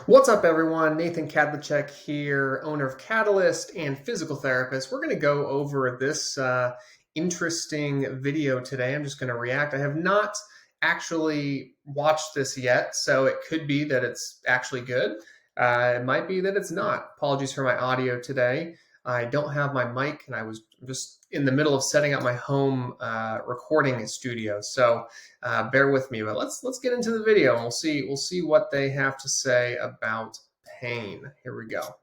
What's up, everyone? Nathan Kadlacek here, owner of Catalyst and physical therapist. We're going to go over this interesting video today. I'm just going to react. I have not actually watched this yet, so it could be that it's actually good. It might be that it's not. Apologies for my audio today. I don't have my mic, and I was just in the middle of setting up my home recording studio. So bear with me, but let's get into the video and we'll see what they have to say about pain. Here we go.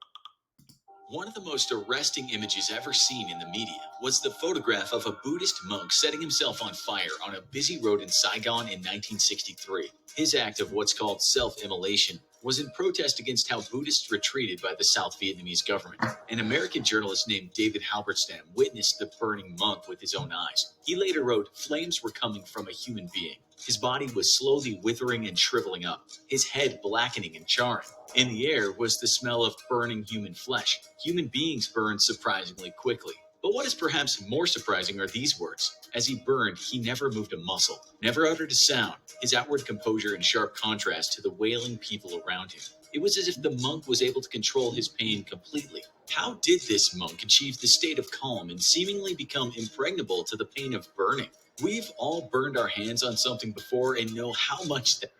One of the most arresting images ever seen in the media was the photograph of a Buddhist monk setting himself on fire on a busy road in Saigon in 1963. His act of what's called self-immolation was in protest against how Buddhists were treated by the South Vietnamese government. An American journalist named David Halberstam witnessed the burning monk with his own eyes. He later wrote, "Flames were coming from a human being. His body was slowly withering and shriveling up, his head blackening and charring. In the air was the smell of burning human flesh. Human beings burn surprisingly quickly." But what is perhaps more surprising are these words. As he burned, he never moved a muscle, never uttered a sound, his outward composure in sharp contrast to the wailing people around him. It was as if the monk was able to control his pain completely. How did this monk achieve the state of calm and seemingly become impregnable to the pain of burning? We've all burned our hands on something before and know how much that...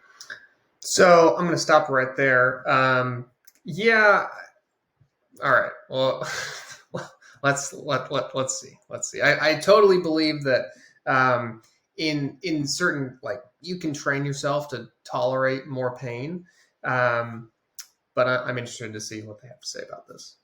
So I'm going to stop right there. Yeah. All right. Well, let's see. I totally believe that in certain, like, you can train yourself to tolerate more pain. But I'm interested to see what they have to say about this.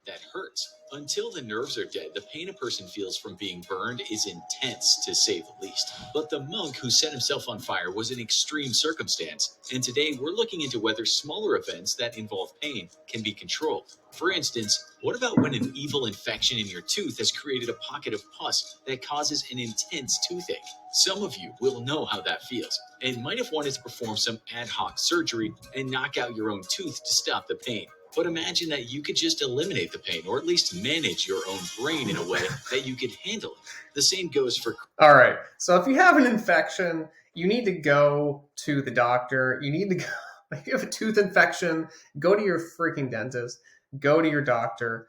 That hurts. Until the nerves are dead, the pain a person feels from being burned is intense, to say the least. But the monk who set himself on fire was an extreme circumstance, and today we're looking into whether smaller events that involve pain can be controlled. For instance, what about when an evil infection in your tooth has created a pocket of pus that causes an intense toothache? Some of you will know how that feels, and might have wanted to perform some ad hoc surgery and knock out your own tooth to stop the pain. But imagine that you could just eliminate the pain, or at least manage your own brain in a way that you could handle it. The same goes for... All right. So if you have an infection, you need to go to the doctor. You need to go, if you have a tooth infection, go to your freaking dentist, go to your doctor.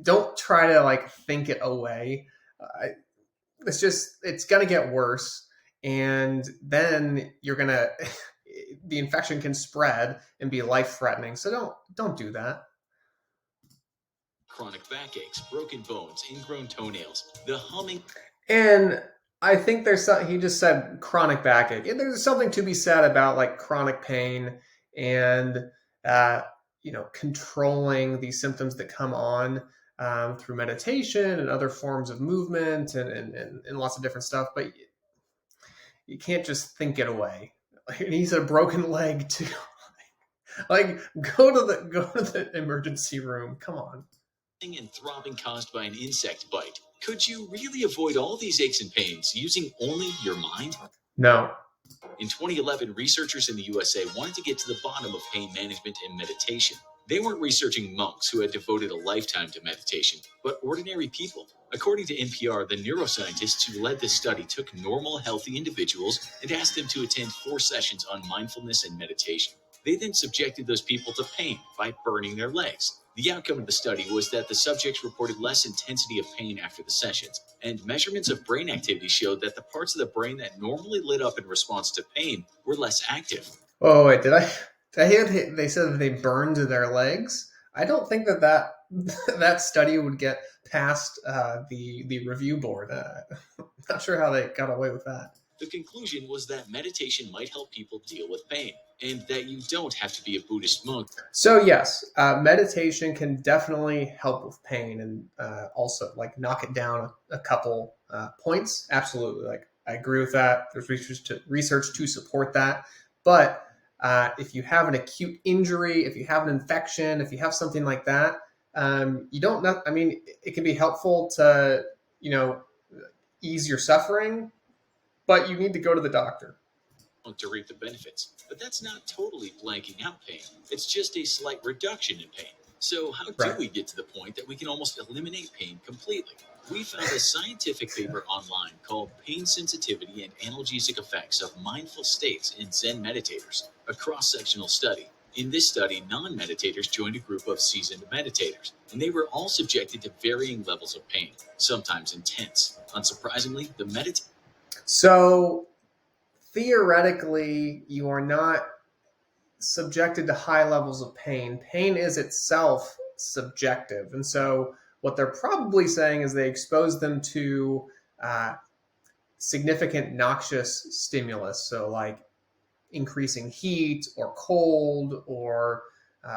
Don't try to think it away. It's going to get worse. And then the infection can spread and be life-threatening. So don't do that. Chronic backaches, broken bones, ingrown toenails, the humming... And I think he just said chronic backache. And there's something to be said about chronic pain and, controlling these symptoms that come on through meditation and other forms of movement and lots of different stuff. But you can't just think it away. He's a broken leg too. Go to the emergency room. Come on. And throbbing caused by an insect bite. Could you really avoid all these aches and pains using only your mind? No. In 2011, researchers in the USA wanted to get to the bottom of pain management and meditation. They weren't researching monks who had devoted a lifetime to meditation, but ordinary people. According to NPR, the neuroscientists who led this study took normal, healthy individuals and asked them to attend 4 sessions on mindfulness and meditation. They then subjected those people to pain by burning their legs. The outcome of the study was that the subjects reported less intensity of pain after the sessions, and measurements of brain activity showed that the parts of the brain that normally lit up in response to pain were less active. Oh, wait, did I hear they said that they burned their legs? I don't think that study would get past the review board. I'm not sure how they got away with that. The conclusion was that meditation might help people deal with pain, and that you don't have to be a Buddhist monk. So yes, meditation can definitely help with pain and also knock it down a couple points. Absolutely. I agree with that. There's research to support that. But if you have an acute injury, if you have an infection, if you have something like that, it can be helpful to, ease your suffering, but you need to go to the doctor to reap the benefits. But that's not totally blanking out pain. It's just a slight reduction in pain. So how do we get to the point that we can almost eliminate pain completely? We found a scientific paper online called Pain Sensitivity and Analgesic Effects of Mindful States in Zen Meditators, a cross-sectional study. In this study, non-meditators joined a group of seasoned meditators, and they were all subjected to varying levels of pain, sometimes intense. Unsurprisingly, the meditators. So theoretically, you are not subjected to high levels of pain. Pain is itself subjective. And so what they're probably saying is they expose them to uh, significant noxious stimulus. So, like increasing heat or cold or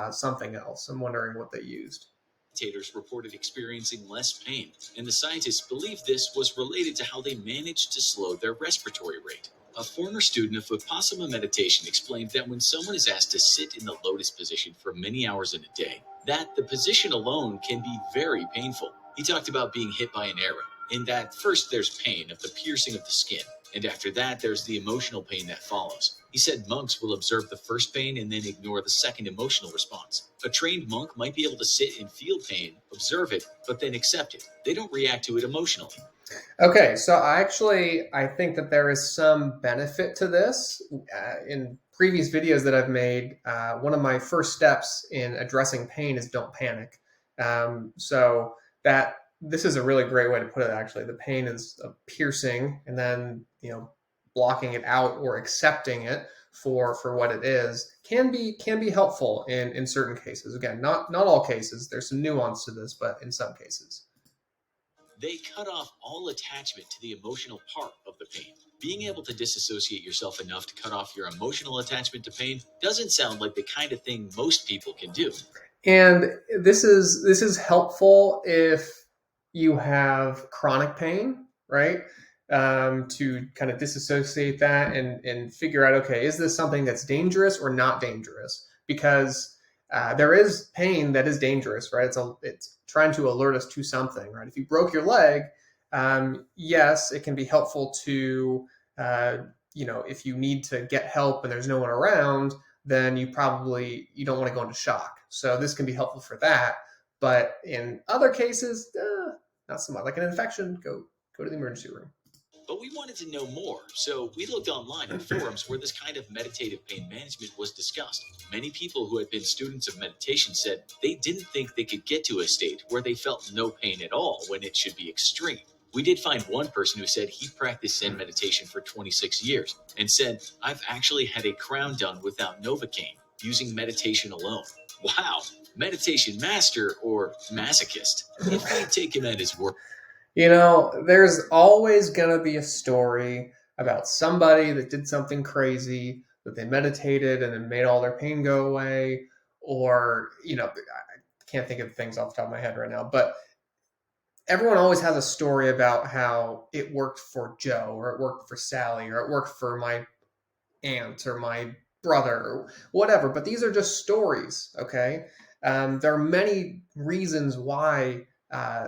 something else. I'm wondering what they used. Meditators reported experiencing less pain, and the scientists believe this was related to how they managed to slow their respiratory rate. A former student of Vipassana meditation explained that when someone is asked to sit in the lotus position for many hours in a day, that the position alone can be very painful. He talked about being hit by an arrow, in that first there's pain of the piercing of the skin, and after that there's the emotional pain that follows. He said monks will observe the first pain and then ignore the second emotional response. A trained monk might be able to sit and feel pain, observe it, but then accept it. They don't react to it emotionally. Okay, so I think that there is some benefit to this. In previous videos that I've made, one of my first steps in addressing pain is don't panic. So that this is a really great way to put it. Actually, the pain is a piercing, and then blocking it out or accepting it for what it is can be helpful in certain cases. Again, not all cases. There's some nuance to this, but in some cases. They cut off all attachment to the emotional part of the pain. Being able to disassociate yourself enough to cut off your emotional attachment to pain doesn't sound like the kind of thing most people can do. And this is helpful if you have chronic pain, right? To kind of disassociate that and figure out, okay, is this something that's dangerous or not dangerous? Because there is pain that is dangerous, right? It's trying to alert us to something, right? If you broke your leg, yes, it can be helpful to, if you need to get help and there's no one around, then you don't want to go into shock. So this can be helpful for that. But in other cases, not so much. Like an infection, go to the emergency room. But we wanted to know more, so we looked online in forums where this kind of meditative pain management was discussed. Many people who had been students of meditation said they didn't think they could get to a state where they felt no pain at all when it should be extreme. We did find one person who said he practiced Zen meditation for 26 years and said, "I've actually had a crown done without Novocaine, using meditation alone." Wow, meditation master or masochist, if we take him at his word. There's always going to be a story about somebody that did something crazy, that they meditated and it made all their pain go away. Or, I can't think of things off the top of my head right now, but everyone always has a story about how it worked for Joe, or it worked for Sally, or it worked for my aunt or my brother, or whatever. But these are just stories, okay? There are many reasons why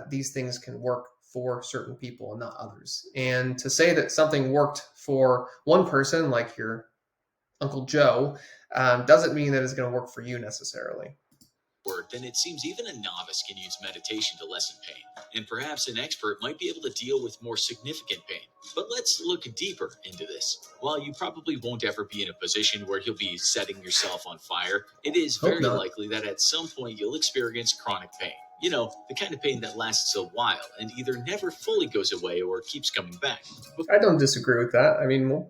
these things can work for certain people and not others. And to say that something worked for one person, like your Uncle Joe, doesn't mean that it's going to work for you necessarily. Then it seems even a novice can use meditation to lessen pain, and perhaps an expert might be able to deal with more significant pain. But let's look deeper into this. While you probably won't ever be in a position where you'll be setting yourself on fire, it is very likely that at some point you'll experience chronic pain. The kind of pain that lasts a while and either never fully goes away or keeps coming back. I don't disagree with that. I mean,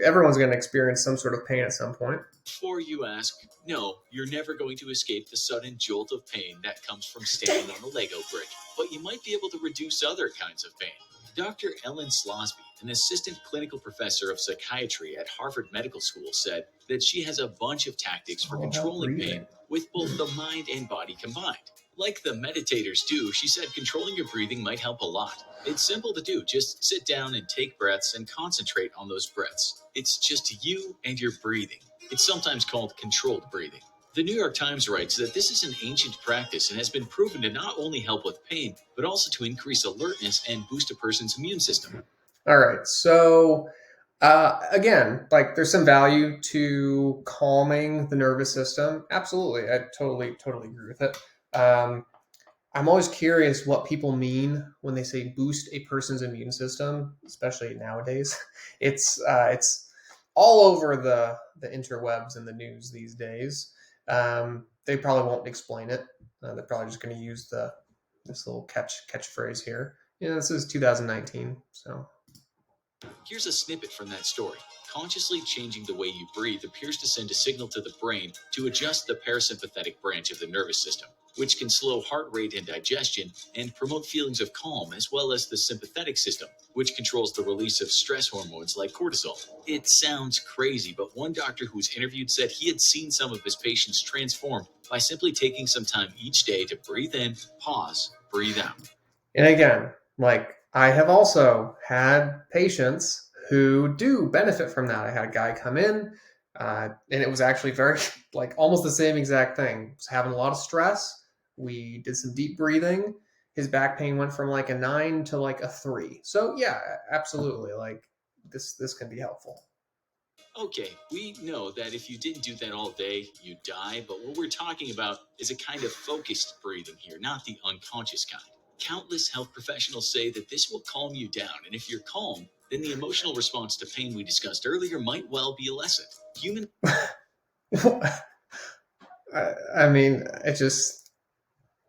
everyone's going to experience some sort of pain at some point. Before you ask, no, you're never going to escape the sudden jolt of pain that comes from standing on a Lego brick, but you might be able to reduce other kinds of pain. Dr. Ellen Slosby, an assistant clinical professor of psychiatry at Harvard Medical School, said that she has a bunch of tactics for controlling pain with both the mind and body combined. Like the meditators do, she said controlling your breathing might help a lot. It's simple to do. Just sit down and take breaths and concentrate on those breaths. It's just you and your breathing. It's sometimes called controlled breathing. The New York Times writes that this is an ancient practice and has been proven to not only help with pain, but also to increase alertness and boost a person's immune system. All right. So, again, like there's some value to calming the nervous system. Absolutely. I totally agree with it. I'm always curious what people mean when they say boost a person's immune system, especially nowadays. It's all over the interwebs and the news these days. They probably won't explain it. They're probably just going to use this little catchphrase here. Yeah, this is 2019, so. Here's a snippet from that story. Consciously changing the way you breathe appears to send a signal to the brain to adjust the parasympathetic branch of the nervous system, which can slow heart rate and digestion and promote feelings of calm, as well as the sympathetic system, which controls the release of stress hormones like cortisol. It sounds crazy, but one doctor who was interviewed said he had seen some of his patients transform by simply taking some time each day to breathe in, pause, breathe out. And again, like I have also had patients who do benefit from that. I had a guy come in, and it was actually very, like almost the same exact thing. He was having a lot of stress. We did some deep breathing. His back pain went from like a 9 to like a 3. So yeah, absolutely. Like this can be helpful. Okay, we know that if you didn't do that all day, you'd die, but what we're talking about is a kind of focused breathing here, not the unconscious kind. Countless health professionals say that this will calm you down, and if you're calm, then the emotional response to pain we discussed earlier might well be lessened. Human. I mean, it just,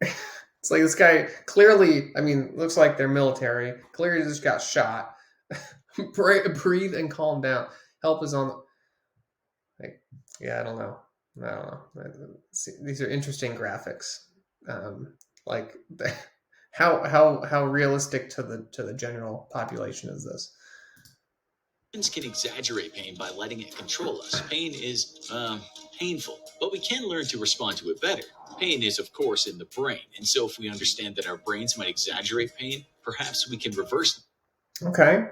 it's like this guy clearly, I mean, looks like they're military, clearly just got shot. Breathe and calm down. Help is on the, like, yeah, I don't know. I don't know. These are interesting graphics. Like how realistic to the general population is this? Humans can exaggerate pain by letting it control us. Pain is painful, but we can learn to respond to it better. Pain is, of course, in the brain, and so if we understand that our brains might exaggerate pain, perhaps we can reverse it. Okay,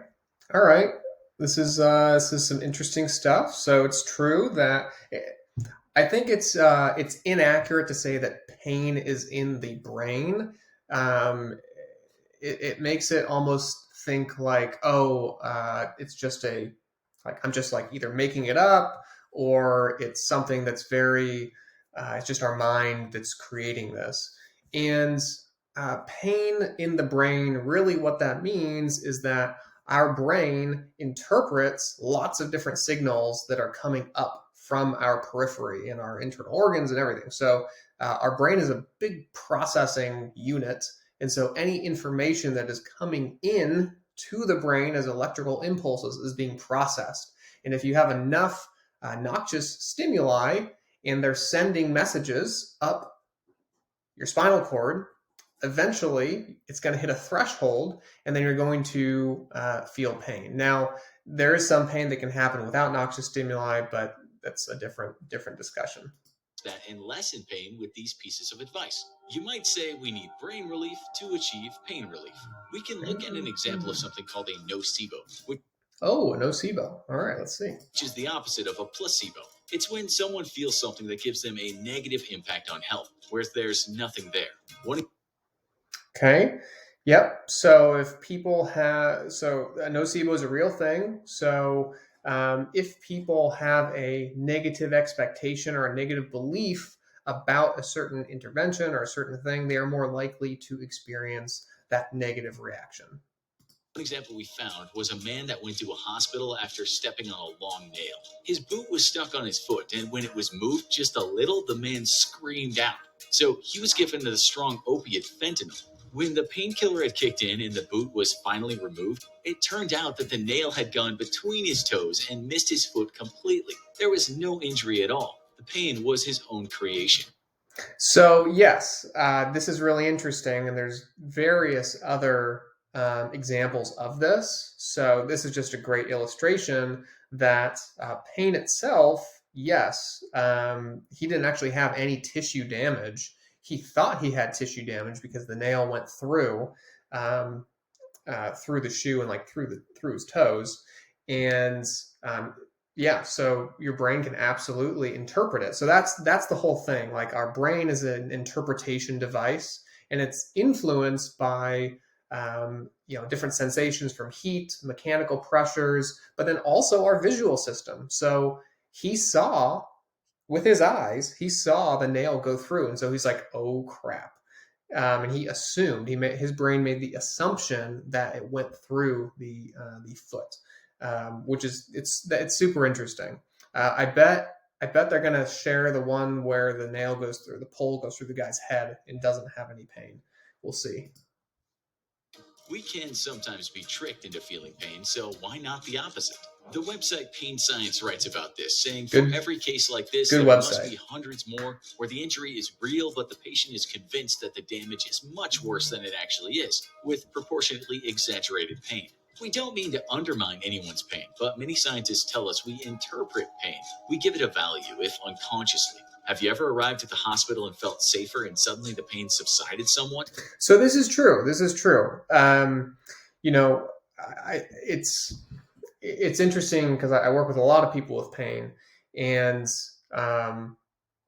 all right. This is some interesting stuff. So it's true that I think it's inaccurate to say that pain is in the brain. Um, it makes it almost think like, oh, it's just a, like I'm just like either making it up, or it's something that's very, it's just our mind that's creating this. And pain in the brain, really what that means is that our brain interprets lots of different signals that are coming up from our periphery and our internal organs and everything. So our brain is a big processing unit. And so any information that is coming in to the brain as electrical impulses is being processed. And if you have enough noxious stimuli and they're sending messages up your spinal cord, eventually it's going to hit a threshold and then you're going to feel pain. Now, there is some pain that can happen without noxious stimuli, but that's a different discussion. That and lessen pain with these pieces of advice. You might say we need brain relief to achieve pain relief. We can look at an example of something called a nocebo, which Oh, a nocebo. All right, let's see. is the opposite of a placebo. It's when someone feels something that gives them a negative impact on health, whereas there's nothing there. One. Okay. Yep. So if people have, so a nocebo is a real thing. So if people have a negative expectation or a negative belief about a certain intervention or a certain thing, they are more likely to experience that negative reaction. One example we found was a man that went to a hospital after stepping on a long nail. His boot was stuck on his foot, and when it was moved just a little, the man screamed out. So he was given the strong opiate fentanyl. When the painkiller had kicked in and the boot was finally removed, it turned out that the nail had gone between his toes and missed his foot completely. There was no injury at all. The pain was his own creation. So yes, this is really interesting, and there's various other examples of this. So this is just a great illustration that pain itself, yes, he didn't actually have any tissue damage. He thought he had tissue damage because the nail went um, through the shoe and like through his toes, and yeah, so your brain can absolutely interpret it. So that's the whole thing. Like our brain is an interpretation device, and it's influenced by different sensations from heat, mechanical pressures, but then also our visual system. So he saw with his eyes, he saw the nail go through, and so he's like, "Oh crap!" And he assumed his brain made the assumption that it went through the foot, which is it's super interesting. I bet I bet they're going to share the one where the nail goes through, the pole goes through the guy's head and doesn't have any pain. We'll see. We can sometimes be tricked into feeling pain, so why not the opposite? The website Pain Science writes about this, saying for Good, every case like this, good there must website. be hundreds more where the injury is real, but the patient is convinced that the damage is much worse than it actually is, with proportionately exaggerated pain. We don't mean to undermine anyone's pain, but many scientists tell us we interpret pain. We give it a value, if unconsciously. Have you ever arrived at the hospital and felt safer and suddenly the pain subsided somewhat? So this is true. This is true. You know, it's interesting because I work with a lot of people with pain, and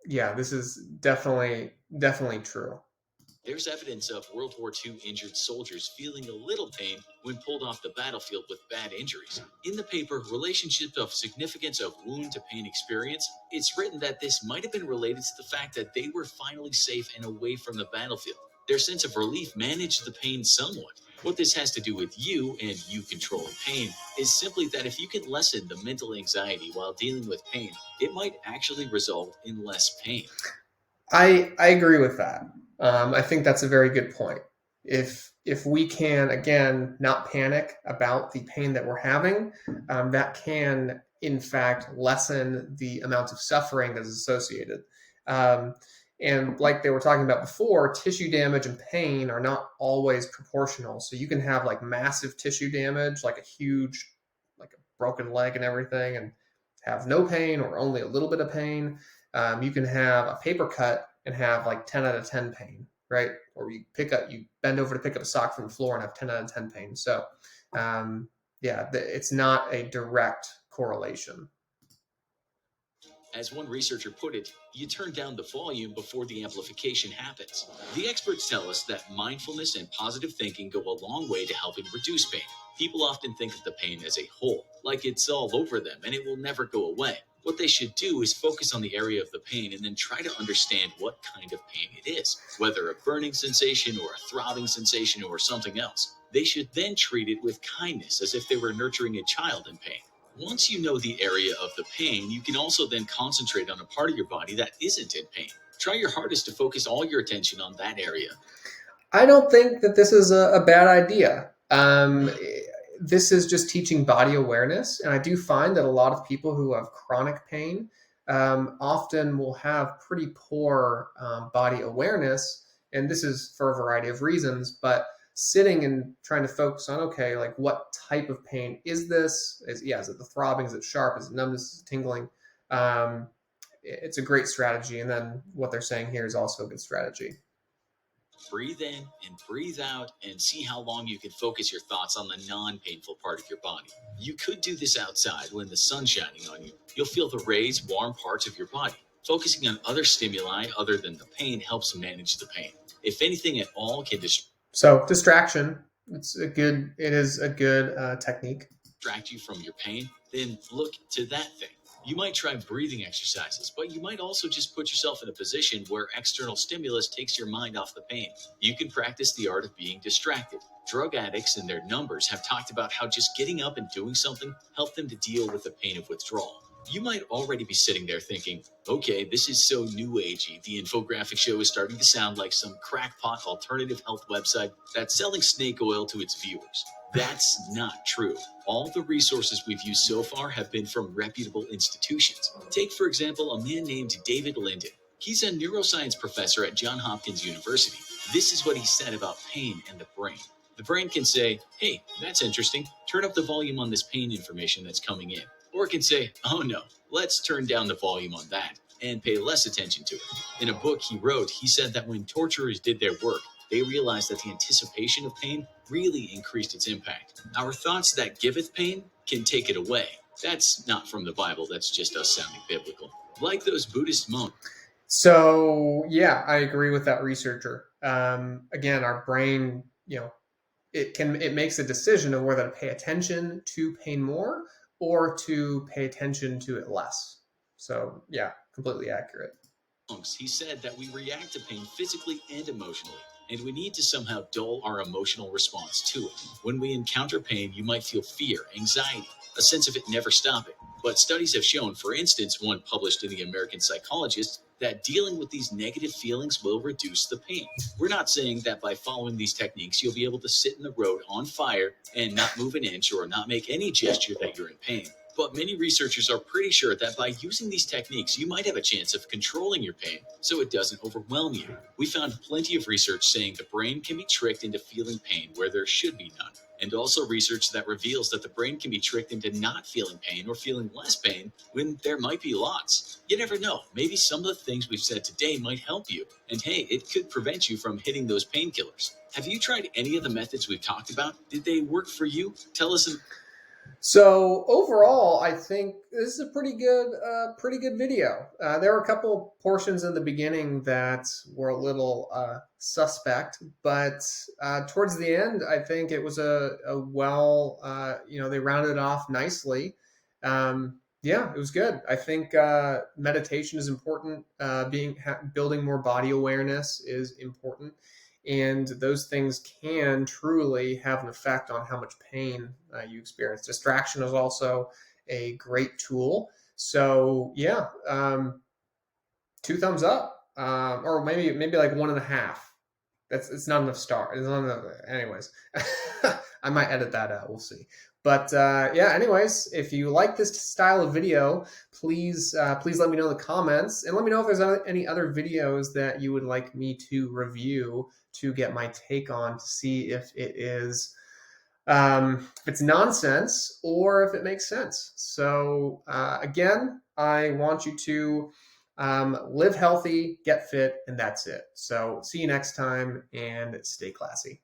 yeah, this is definitely true. There's evidence of World War II injured soldiers feeling a little pain when pulled off the battlefield with bad injuries. In the paper, Relationship of Significance of Wound to Pain Experience, it's written that this might have been related to the fact that they were finally safe and away from the battlefield. Their sense of relief managed the pain somewhat. What this has to do with you and you controlling pain is simply that if you can lessen the mental anxiety while dealing with pain, it might actually result in less pain. I agree with that. I think that's a very good point. If we can again not panic about the pain that we're having, that can in fact lessen the amount of suffering that is associated. Um, and like they were talking about before, tissue damage and pain are not always proportional. So you can have like massive tissue damage, like a huge, like a broken leg and everything, and have no pain or only a little bit of pain. You can have a paper cut and have like 10 out of 10 pain, right? Or you bend over to pick up a sock from the floor and have 10 out of 10 pain. So, yeah, it's not a direct correlation. As one researcher put it, you turn down the volume before the amplification happens. The experts tell us that mindfulness and positive thinking go a long way to helping reduce pain. People often think of the pain as a hole, like it's all over them and it will never go away. What they should do is focus on the area of the pain and then try to understand what kind of pain it is, whether a burning sensation or a throbbing sensation or something else. They should then treat it with kindness as if they were nurturing a child in pain. Once you know the area of the pain, you can also then concentrate on a part of your body that isn't in pain. Try your hardest to focus all your attention on that area. I don't think that this is a bad idea. This is just teaching body awareness. And I do find that a lot of people who have chronic pain often will have pretty poor body awareness. And this is for a variety of reasons, but sitting and trying to focus on, okay, like what type of pain is this? Is it the throbbing? Is it sharp? Is it numbness? Is it tingling? It's a great strategy. And then what they're saying here is also a good strategy. Breathe in and breathe out and see how long you can focus your thoughts on the non-painful part of your body. You could do this outside when the sun's shining on you. You'll feel the rays, warm parts of your body. Focusing on other stimuli other than the pain helps manage the pain. If anything at all can So distraction, it is a good technique. distract you from your pain, then look to that thing. You might try breathing exercises, but you might also just put yourself in a position where external stimulus takes your mind off the pain. You can practice the art of being distracted. Drug addicts and their numbers have talked about how just getting up and doing something helped them to deal with the pain of withdrawal. You might already be sitting there thinking, okay, this is so new agey. The infographic show is starting to sound like some crackpot alternative health website that's selling snake oil to its viewers. That's not true. All the resources we've used so far have been from reputable institutions. Take, for example, a man named David Linden. He's a neuroscience professor at Johns Hopkins University. This is what he said about pain and the brain. The brain can say, hey, that's interesting. Turn up the volume on this pain information that's coming in. Or it can say, oh no, let's turn down the volume on that and pay less attention to it. In a book he wrote, he said that when torturers did their work, they realized that the anticipation of pain really increased its impact. Our thoughts that giveth pain can take it away. That's not from the Bible, that's just us sounding biblical. Like those Buddhist monks. So yeah, I agree with that researcher. Again, our brain, it makes a decision of whether to pay attention to pain more or to pay attention to it less. So yeah, completely accurate. He said that we react to pain physically and emotionally. and we need to somehow dull our emotional response to it. When we encounter pain, you might feel fear, anxiety, a sense of it never stopping. But studies have shown, for instance, one published in the American Psychologist, that dealing with these negative feelings will reduce the pain. We're not saying that by following these techniques, you'll be able to sit in the road on fire and not move an inch or not make any gesture that you're in pain. But many researchers are pretty sure that by using these techniques, you might have a chance of controlling your pain so it doesn't overwhelm you. We found plenty of research saying the brain can be tricked into feeling pain where there should be none, and also research that reveals that the brain can be tricked into not feeling pain or feeling less pain when there might be lots. You never know, maybe some of the things we've said today might help you, and hey, it could prevent you from hitting those painkillers. Have you tried any of the methods we've talked about? Did they work for you? Tell us in. So overall, I think this is a pretty good video. There were a couple portions in the beginning that were a little suspect, but towards the end, I think it was a well, they rounded it off nicely. Yeah, it was good. I think meditation is important. Building more body awareness is important, and those things can truly have an effect on how much pain you experience. Distraction is also a great tool. So yeah, two thumbs up, or maybe like 1.5. It's not enough star. It's not enough. Anyways, I might edit that out. We'll see. But yeah. Anyways, if you like this style of video, please let me know in the comments, and let me know if there's any other videos that you would like me to review to get my take on, to see if it's nonsense or if it makes sense. So again, I want you to live healthy, get fit, and that's it. So see you next time, and stay classy.